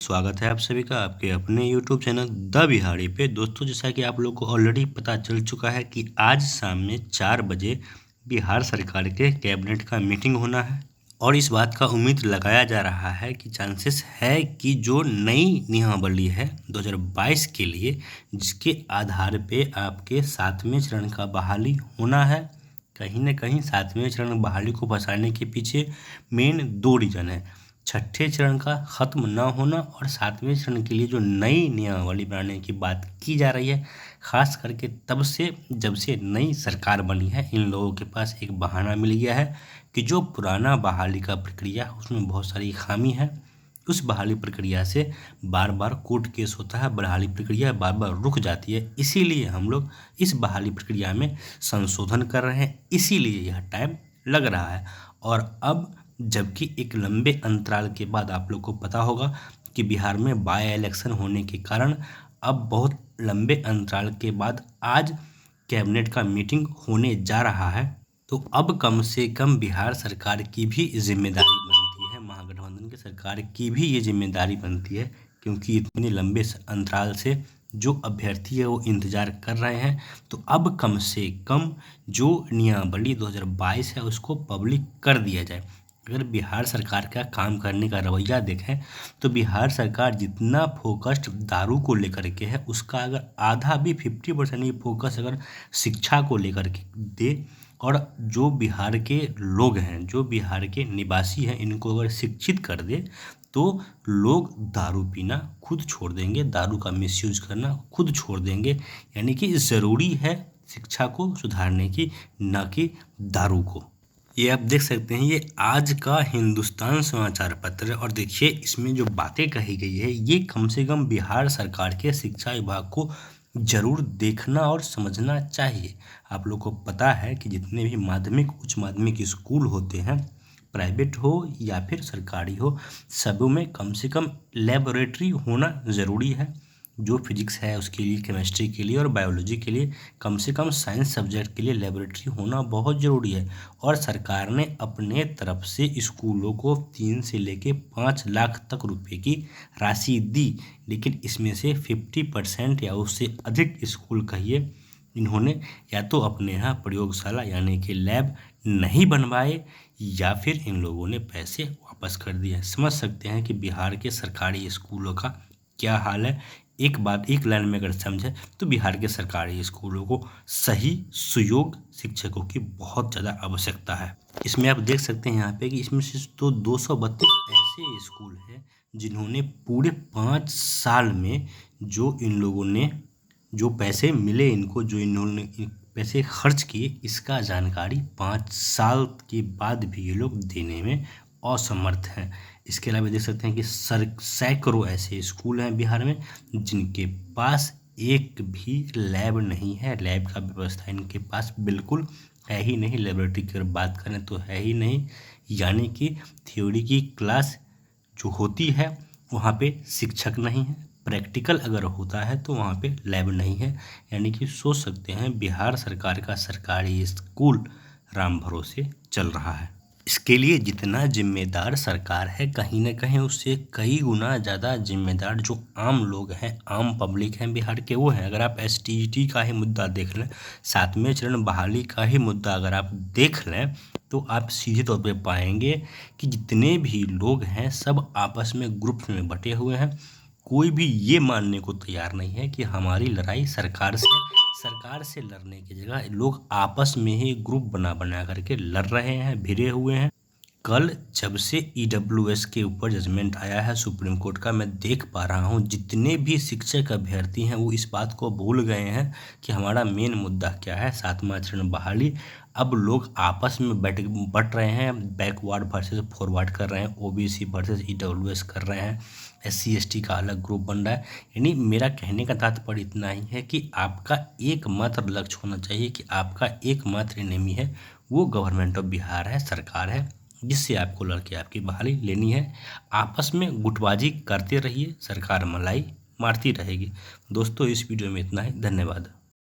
स्वागत है आप सभी का आपके अपने YouTube चैनल द बिहारी पे। दोस्तों, जैसा कि आप लोग को ऑलरेडी पता चल चुका है कि आज शाम में 4 बजे बिहार सरकार के कैबिनेट का मीटिंग होना है और इस बात का उम्मीद लगाया जा रहा है कि चांसेस है कि जो नई नियमावली है 2022 के लिए, जिसके आधार पे आपके 7वें चरण का बहाली होना है, कहीं ना कहीं 7वें चरण बहाली को फंसाने के पीछे मेन 2 रीज़न है। छठे चरण का ख़त्म ना होना और 7वें चरण के लिए जो नई नियमावली बनाने की बात की जा रही है, ख़ास करके तब से जब से नई सरकार बनी है, इन लोगों के पास एक बहाना मिल गया है कि जो पुराना बहाली का प्रक्रिया उसमें बहुत सारी खामी है। उस बहाली प्रक्रिया से बार बार कोर्ट केस होता है, बहाली प्रक्रिया बार बार रुक जाती है। इसीलिए हम लोग इस बहाली प्रक्रिया में संशोधन कर रहे हैं, इसीलिए यह टाइम लग रहा है। और अब जबकि एक लंबे अंतराल के बाद आप लोग को पता होगा कि बिहार में बाय इलेक्शन होने के कारण अब बहुत लंबे अंतराल के बाद आज कैबिनेट का मीटिंग होने जा रहा है, तो अब कम से कम बिहार सरकार की भी जिम्मेदारी बनती है, महागठबंधन की सरकार की भी ये जिम्मेदारी बनती है, क्योंकि इतने लंबे अंतराल से जो अभ्यर्थी है वो इंतज़ार कर रहे हैं। तो अब कम से कम जो नियमावली 2022 है उसको पब्लिक कर दिया जाए। अगर बिहार सरकार का काम करने का रवैया देखें तो बिहार सरकार जितना फोकस्ड दारू को लेकर के है, उसका अगर आधा भी 50% ही फोकस अगर शिक्षा को लेकर के दे और जो बिहार के लोग हैं, जो बिहार के निवासी हैं, इनको अगर शिक्षित कर दे तो लोग दारू पीना खुद छोड़ देंगे, दारू का मिसयूज करना खुद छोड़ देंगे। यानी कि ज़रूरी है शिक्षा को सुधारने की, न कि दारू को। ये आप देख सकते हैं, ये आज का हिंदुस्तान समाचार पत्र है और देखिए इसमें जो बातें कही गई है ये कम से कम बिहार सरकार के शिक्षा विभाग को ज़रूर देखना और समझना चाहिए। आप लोग को पता है कि जितने भी माध्यमिक उच्च माध्यमिक स्कूल होते हैं, प्राइवेट हो या फिर सरकारी हो, सबों में कम से कम लेबोरेटरी होना ज़रूरी है। जो फिजिक्स है उसके लिए, केमिस्ट्री के लिए और बायोलॉजी के लिए, कम से कम साइंस सब्जेक्ट के लिए लेबोरेटरी होना बहुत ज़रूरी है। और सरकार ने अपने तरफ से स्कूलों को 3 से लेके 5 लाख तक रुपए की राशि दी, लेकिन इसमें से 50% या उससे अधिक स्कूल कहिए, इन्होंने या तो अपने यहाँ प्रयोगशाला यानी कि लैब नहीं बनवाए या फिर इन लोगों ने पैसे वापस कर दिए। समझ सकते हैं कि बिहार के सरकारी स्कूलों का क्या हाल है। एक बात एक लाइन में अगर समझे तो बिहार के सरकारी स्कूलों को सही सुयोग्य शिक्षकों की बहुत ज़्यादा आवश्यकता है। इसमें आप देख सकते हैं यहाँ पे कि इसमें से तो 232 ऐसे स्कूल हैं जिन्होंने पूरे 5 साल में जो इन लोगों ने जो पैसे मिले, इनको जो इन्होंने पैसे खर्च किए, इसका जानकारी 5 साल के बाद भी ये लोग देने में असमर्थ हैं। इसके अलावा देख सकते हैं कि सैकड़ों ऐसे स्कूल हैं बिहार में जिनके पास एक भी लैब नहीं है। लैब का व्यवस्था इनके पास बिल्कुल है ही नहीं। लेबोरेटरी की अगर बात करें तो है ही नहीं। यानी कि थ्योरी की क्लास जो होती है वहाँ पे शिक्षक नहीं है, प्रैक्टिकल अगर होता है तो वहाँ पे लैब नहीं है। यानी कि सोच सकते हैं बिहार सरकार का सरकारी स्कूल राम भरोसे चल रहा है। इसके लिए जितना जिम्मेदार सरकार है, कहीं ना कहीं उससे कई गुना ज़्यादा जिम्मेदार जो आम लोग हैं, आम पब्लिक हैं बिहार के, वो हैं। अगर आप एसटीईटी का ही मुद्दा देख लें, 7वें चरण बहाली का ही मुद्दा अगर आप देख लें, तो आप सीधे तौर पे पाएंगे कि जितने भी लोग हैं सब आपस में ग्रुप में बटे हुए हैं। कोई भी ये मानने को तैयार नहीं है कि हमारी लड़ाई सरकार से लड़ने की जगह लोग आपस में ही ग्रुप बना बना करके लड़ रहे हैं, भिड़े हुए हैं। कल जब से ईडब्ल्यूएस के ऊपर जजमेंट आया है सुप्रीम कोर्ट का, मैं देख पा रहा हूँ जितने भी शिक्षक अभ्यर्थी हैं वो इस बात को भूल गए हैं कि हमारा मेन मुद्दा क्या है, 7वां चरण बहाली। अब लोग आपस में बट रहे हैं, बैकवर्ड वर्सेस फॉरवर्ड कर रहे हैं, ओबीसी वर्सेस ईडब्ल्यूएस कर रहे हैं, एससी एसटी का अलग ग्रुप बन रहा है। यानी मेरा कहने का तात्पर्य इतना ही है कि आपका एकमात्र लक्ष्य होना चाहिए कि आपका एकमात्र एनिमी है वो गवर्नमेंट ऑफ बिहार है, सरकार है, जिससे आपको लड़के आपकी बहाली लेनी है। आपस में गुटबाजी करते रहिए, सरकार मलाई मारती रहेगी। दोस्तों, इस वीडियो में इतना ही। धन्यवाद।